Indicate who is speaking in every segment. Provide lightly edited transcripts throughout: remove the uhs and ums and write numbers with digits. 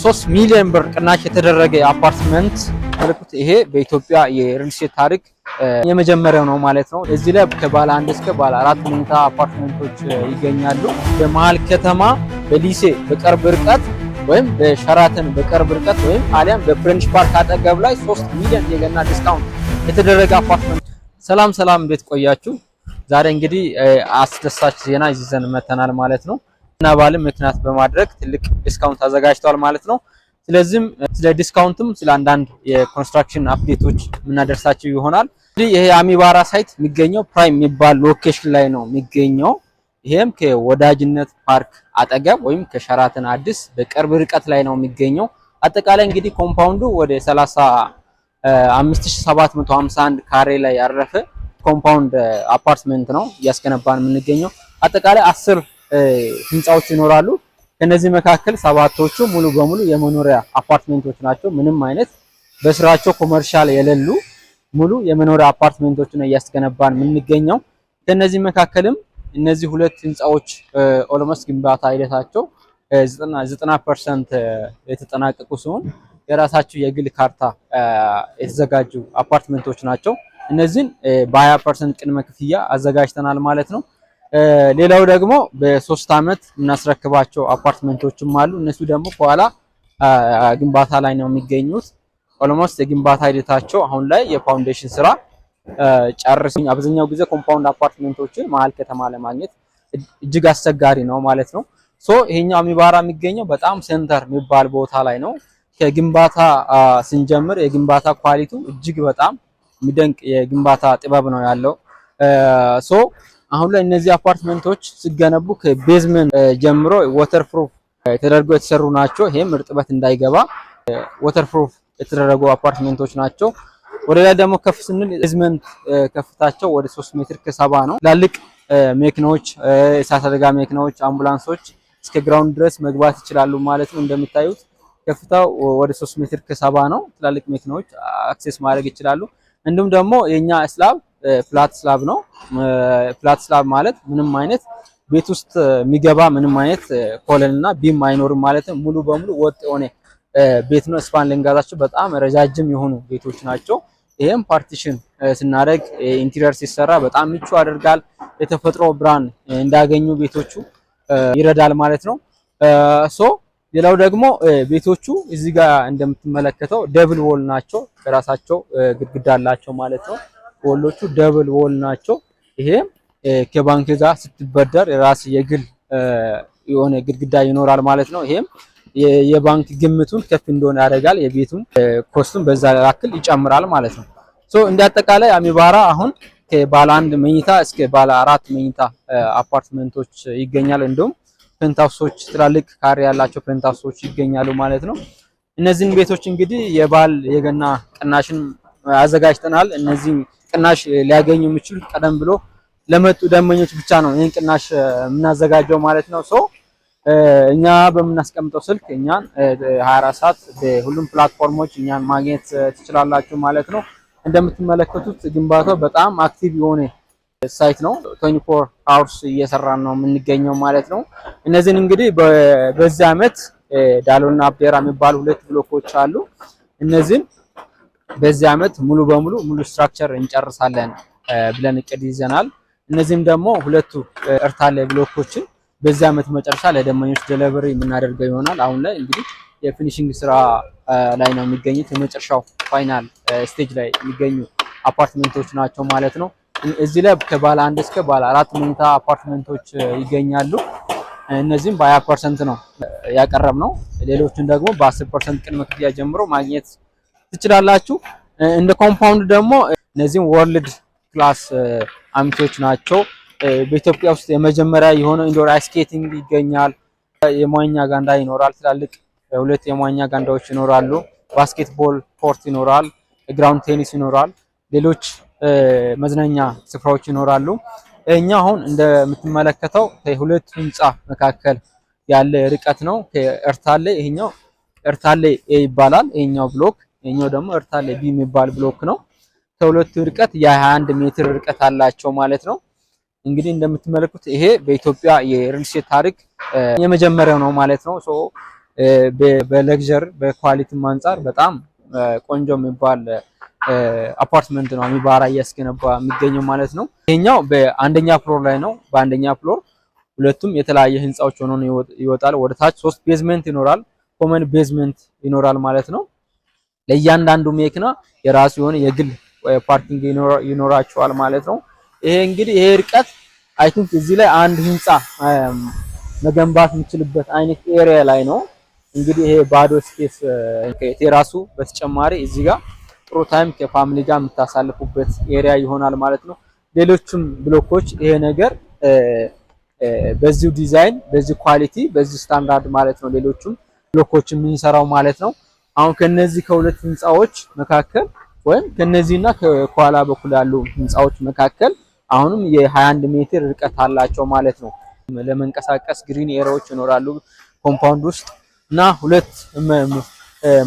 Speaker 1: 3 ሚሊዮን ብር ቅናሽ የተደረገ አፓርትመንት መልኩት። ይሄ በኢትዮጵያ የሪል ስቴት ታሪክ የመጀመሪያው ነው ማለት ነው። እዚህ ላይ ከባለ 1 እስከ ባለ 4 መኝታ አፓርትመንቶች ይገኛሉ። በመሃል ከተማ በሊሴ በቅርብ ርቀት ወይም በሸራተን በቅርብ ርቀት ወይም አሊያም በፍሬንች ፓርክ አጠገብ ላይ 3 ሚሊዮን የገና ዲስካውንት የተደረገ አፓርትመንት። ሰላም እንዴት ቆያችሁ? ዛሬ እንግዲህ አስደሳች ዜና ይዘን መተናል ማለት ነው። እና ባለም ምክንያት በማድረግ ትልቅ ዲስካውንት አዘጋጅቷል ማለት ነው። ስለዚህም ስለ ዲስካውንትም ስለ አንዳንድ የኮንስትራክሽን አፕዴቶች የምናደርሳችሁ ይሆናል። እንግዲህ ይሄ አሚባራ ሳይት የሚገኘው ፕራይም የሚባል ሎኬሽን ላይ ነው የሚገኘው። ይሄም ከወዳጅነት ፓርክ አጠገብ ወይም ከሸራተን አዲስ በቅርብ ርቀት ላይ ነው የሚገኘው። አጠቃላይ እንግዲህ ኮምፓውንዱ ወደ 35751 ካሬ ላይ ያረፈ ኮምፓውንድ አፓርትመንት ነው እያስገነባን የምንገኘው። አጠቃላይ 10 ህንጻዎች ይኖራሉ። ከነዚህ መካከል 7ቶቹ ሙሉ በሙሉ የመኖሪያ አፓርትመንቶች ናቸው። ምንም አይነት በስራቸው ኮመርሻል የሌሉ ሙሉ የመኖሪያ አፓርትመንቶች ነው እያስገነባን የምንገኘው። ከነዚህ መካከልም እነዚህ 2 ህንጻዎች ኦልሞስት ግንባታ ሂደታቸው 90% የተጠናቀቁ ሲሆን የራሳቸው የግል ካርታ የተዘጋጁ አፓርትመንቶች ናቸው። እነዚህን በ20% ቅድመ ክፍያ አዘጋጅተናል ማለት ነው። ሌላው ደግሞ በ3 አመት እናስረክባቸው አፓርትመንቶችም አሉ። እነሱ ደግሞ በኋላ ግንባታ ላይ ነው የሚገኙት። ኦልሞስት የግንባታ ሂደታቸው አሁን ላይ የፋውንዴሽን ስራ ጨርሰኝ። አብዛኛው ጊዜ ኮምፓውንድ አፓርትመንቶችን መሀል ከተማ ለማግኘት እጅግ አስቸጋሪ ነው ማለት ነው። ይሄኛው አሚባራ የሚገኘው በጣም ሴንተር የሚባል ቦታ ላይ ነው። ከግንባታ ስንጀምር የግንባታ ኳሊቲው እጅግ በጣም የሚደንቅ የግንባታ ጥበብ ነው ያለው። አሁን ላይ እነዚህ አፓርትመንቶች ሲገነቡ ከቤዝመንት ጀምሮ ወተርፕሩፍ ተደርገው የተሰሩ ናቸው። ይሄም እርጥበት እንዳይገባ ወተርፕሩፍ የተደረጉ አፓርትመንቶች ናቸው። ወደ ላይ ደግሞ ከፍ ስንል ቤዝመንት ከፍታቸው ወደ 3 ሜትር ከ70 ነው። ትላልቅ መኪናዎች፣ የእሳት አደጋ መኪናዎች፣ አምቡላንሶች እስከ ግራውንድ ድረስ መግባት ይችላሉ ማለት ነው። እንደምታዩት ከፍታው ወደ 3 ሜትር ከ70 ነው። ትላልቅ መኪናዎች አክሰስ ማድረግ ይችላሉ። እንዲሁም ደግሞ የኛ ስላብ ፍላት ስላብ ነው። ፍላት ስላብ ማለት ምንም አይነት ቤት ውስጥ የሚገባ ምንም አይነት ኮለንና ቢም አይኖርም ማለት ነው። ሙሉ በሙሉ ወጥ የሆነ ቤት ነው። ስፓን ልንጋዛቸው በጣም ረጃጅም የሆኑ ቤቶች ናቸው። ይሄም ፓርቲሽን ስናደርግ ኢንቴሪየር ሲሰራ በጣም ምቹ ያደርጋል። የተፈጥሮ ብርሃን እንዳገኙ ቤቶቹ ይረዳል ማለት ነው። ሌላው ደግሞ ቤቶቹ እዚህ ጋር እንደምትመለከተው ደብል ዎል ናቸው። በራሳቸው ግድግዳ አላቸው ማለት ነው። ወሎቹ ደብል ዎል ናቸው። ይሄ ከባንክ ጋር ስትበደር የራስ የግል የሆነ ግድግዳ ይኖራል ማለት ነው። ይሄም የባንክ ግምቱን ከፍ እንደሆነ ያደርጋል። የቤቱን ኮስቱን በዛ ያክል ይጨምራል ማለት ነው። እንደ አጠቃላይ አሚባራ አሁን ከባለ 1 መኝታ እስከ ባለ 4 መኝታ አፓርትመንቶች ይገኛል። እንዲሁም ፔንታውሶች ትላልቅ ካሬ ያላቸው ፔንታውሶች ይገኛሉ ማለት ነው። እነዚህን ቤቶች እንግዲህ የገና ቅናሽን አዘጋጅተናል። እነዚህ ቅናሽ ሊያገኙ የሚችሉት ቀደም ብሎ ለመጡ ደንበኞች ብቻ ነው ይሄን ቅናሽ የምናዘጋጀው ማለት ነው። እኛ በምናስቀምጠው ስልክ እኛን 24 ሰዓት በሁሉም ፕላትፎርሞች እኛን ማግኘት ትችላላችሁ ማለት ነው። እንደምትመለከቱት ግንባታው በጣም አክቲቭ የሆነ ሳይት ነው። 24 አወርስ እየሰራን ነው የምንገኘው ማለት ነው። እነዚህን እንግዲህ በዚህ አመት ዳሎና አብዴራ የሚባሉ 2 ብሎኮች አሉ። እነዚህን በዚህ አመት ሙሉ በሙሉ ሙሉ ስትራክቸር እንጨርሳለን ብለን እቅድ ይዘናል። እነዚህም ደግሞ 2ቱ እርታሌ ብሎኮችን በዚህ አመት መጨረሻ ለደንበኞች ዴሊቨሪ የምናደርገው ይሆናል። አሁን ላይ እንግዲህ የፊኒሺንግ ስራ ላይ ነው የሚገኙት። የመጨረሻው ፋይናል ስቴጅ ላይ የሚገኙ አፓርትመንቶች ናቸው ማለት ነው። እዚህ ላይ ከባለ 1 እስከ ባለ 4 መኝታ አፓርትመንቶች ይገኛሉ። እነዚህም በ20% ነው ያቀረብነው። ሌሎችን ደግሞ በ10% ቅድመ ክፍያ ጀምሮ ማግኘት ትችላላችሁ። እንደ ኮምፓውንድ ደግሞ እነዚህም ወርልድ ክላስ አሚቶች ናቸው። በኢትዮጵያ ውስጥ የመጀመሪያ የሆነ ኢንዶር አይስ ስኬቲንግ ይገኛል። የመዋኛ ጋንዳ ይኖራል። ትላልቅ 2 የመዋኛ ጋንዳዎች ይኖራሉ። ባስኬትቦል ኮርት ይኖራል። ግራውንድ ቴኒስ ይኖራል። ሌሎች መዝናኛ ስፍራዎች ይኖራሉ። እኛ አሁን እንደምትመለከተው ከ2 ህንጻ መካከል ያለ ርቀት ነው። ከእርታሌ ይሄኛው እርታሌ ኤ ይባላል። ይሄኛው ብሎክ፣ ይሄኛው ደግሞ እርታሌ ቢ የሚባል ብሎክ ነው። ከሁለቱ ርቀት የ21 ሜትር ርቀት አላቸው ማለት ነው። እንግዲህ እንደምትመለከቱት ይሄ በኢትዮጵያ የሪል ስቴት ታሪክ የመጀመሪያው ነው ማለት ነው። በለግዠር በኳሊቲም አንፃር በጣም ቆንጆ የሚባል አፓርትመንት ነው አሚባራ እያስገነባ የሚገኘው ማለት ነው። ይሄኛው በአንደኛ ፍሎር ላይ ነው። በአንደኛ ፍሎር ሁለቱም የተለያየ ህንጻዎች ሆኖ ይወጣል። ወደ ታች 3 ቤዝመንት ይኖራል፣ ኮመን ቤዝመንት ይኖራል ማለት ነው። ለእያንዳንዱ መኪና የራሱ የሆነ የግል ፓርኪንግ ይኖራቸዋል ማለት ነው። ይሄ እንግዲህ ይሄ ርቀት አይ ቲንክ እዚህ ላይ አንድ ህንጻ መገንባት የምችልበት አይነት ኤሪያ ላይ ነው። እንግዲህ ይሄ ባዶ ስፔስ ከቴራሱ በተጨማሪ እዚህ ጋር ጥሩ ታይም ከፋሚሊ ጋር የምታሳልፉበት ኤሪያ ይሆናል ማለት ነው። ሌሎችም ብሎኮች ይሄ ነገር በዚሁ ዲዛይን፣ በዚህ ኳሊቲ፣ በዚህ ስታንዳርድ ማለት ነው ሌሎችም ብሎኮች የምንሰራው ማለት ነው። አሁን ከነዚህ ከሁለት ህንጻዎች መካከል ወይም ከነዚህና ከኋላ በኩል ያሉ ህንጻዎች መካከል አሁንም የ21 ሜትር ርቀት አላቸው ማለት ነው። ለመንቀሳቀስ ግሪን ኤሪያዎች ይኖራሉ ኮምፓውንድ ውስጥ እና ሁለት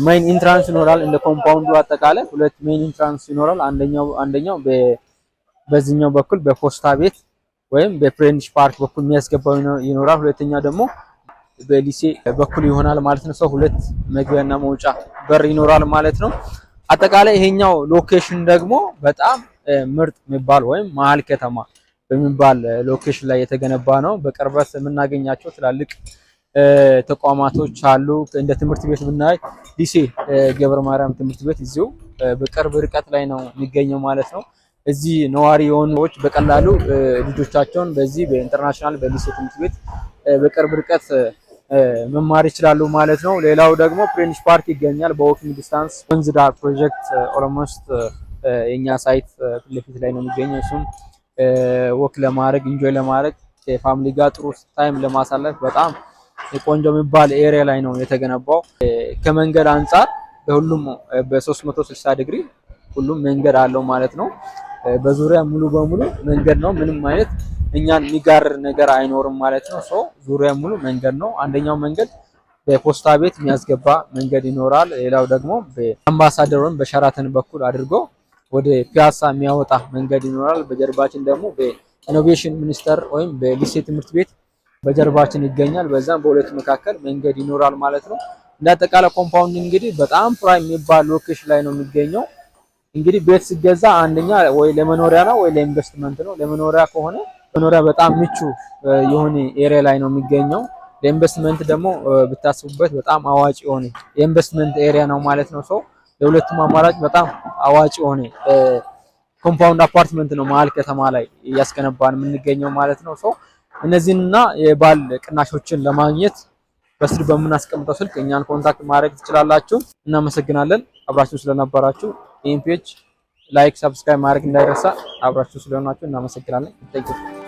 Speaker 1: ሜን ኢንትራንስ ይኖራል። እንደ ኮምፓውንዱ አጠቃላይ ሁለት ሜን ኢንትራንስ ይኖራል። አንደኛው በዚህኛው በኩል በፖስታ ቤት ወይም በፍሬንድሽ ፓርክ በኩል የሚያስገባው ይኖራል። ሁለተኛው ደግሞ በሊሴ በኩል ይሆናል ማለት ነው። ሰው ሁለት መግቢያና መውጫ በር ይኖራል ማለት ነው። አጠቃላይ ይሄኛው ሎኬሽን ደግሞ በጣም ምርጥ የሚባል ወይም መሀል ከተማ በሚባል ሎኬሽን ላይ የተገነባ ነው። በቅርበት የምናገኛቸው ትላልቅ ተቋማቶች አሉ። እንደ ትምህርት ቤት ብናይ ሊሴ ገብረ ማርያም ትምህርት ቤት እዚሁ በቅርብ ርቀት ላይ ነው የሚገኘው ማለት ነው። እዚህ ነዋሪ የሆኑ ሰዎች በቀላሉ ልጆቻቸውን በዚህ በኢንተርናሽናል በሊሴ ትምህርት ቤት በቅርብ ርቀት መማር ይችላሉ ማለት ነው። ሌላው ደግሞ ፍሬንድሽ ፓርክ ይገኛል በዎኪንግ ዲስታንስ። ወንዝ ዳር ፕሮጀክት ኦልሞስት የኛ ሳይት ፊት ለፊት ላይ ነው የሚገኘው። እሱም ወክ ለማድረግ ኢንጆይ ለማድረግ ከፋሚሊ ጋር ጥሩ ታይም ለማሳለፍ በጣም ቆንጆ የሚባል ኤሪያ ላይ ነው የተገነባው። ከመንገድ አንጻር በሁሉም በ360 ዲግሪ ሁሉም መንገድ አለው ማለት ነው። በዙሪያ ሙሉ በሙሉ መንገድ ነው። ምንም አይነት እኛን የሚጋርር ነገር አይኖርም ማለት ነው። ሶ ዙሪያ ሙሉ መንገድ ነው። አንደኛው መንገድ በፖስታ ቤት የሚያስገባ መንገድ ይኖራል። ሌላው ደግሞ በአምባሳደር ወይም በሸራተን በኩል አድርጎ ወደ ፒያሳ የሚያወጣ መንገድ ይኖራል። በጀርባችን ደግሞ በኢኖቬሽን ሚኒስቴር ወይም በሊሴ ትምህርት ቤት በጀርባችን ይገኛል። በዛም በሁለቱ መካከል መንገድ ይኖራል ማለት ነው። እንዳጠቃላይ ኮምፓውንድ እንግዲህ በጣም ፕራይም የሚባል ሎኬሽን ላይ ነው የሚገኘው። እንግዲህ ቤት ሲገዛ አንደኛ ወይ ለመኖሪያ ነው ወይ ለኢንቨስትመንት ነው። ለመኖሪያ ከሆነ መኖሪያ በጣም ምቹ የሆነ ኤሪያ ላይ ነው የሚገኘው። ለኢንቨስትመንት ደግሞ ብታስቡበት በጣም አዋጭ የሆነ የኢንቨስትመንት ኤሪያ ነው ማለት ነው። ሰው ለሁለቱም አማራጭ በጣም አዋጭ የሆነ ኮምፓውንድ አፓርትመንት ነው መሀል ከተማ ላይ እያስገነባን የምንገኘው ማለት ነው። ሰው እነዚህንና የባል ቅናሾችን ለማግኘት በስር በምናስቀምጠው ስልክ እኛን ኮንታክት ማድረግ ትችላላችሁ። እናመሰግናለን አብራችሁ ስለነበራችሁ። ይህን ፔጅ ላይክ፣ ሰብስክራይብ ማድረግ እንዳይረሳ። አብራችሁ ስለሆናችሁ እናመሰግናለን።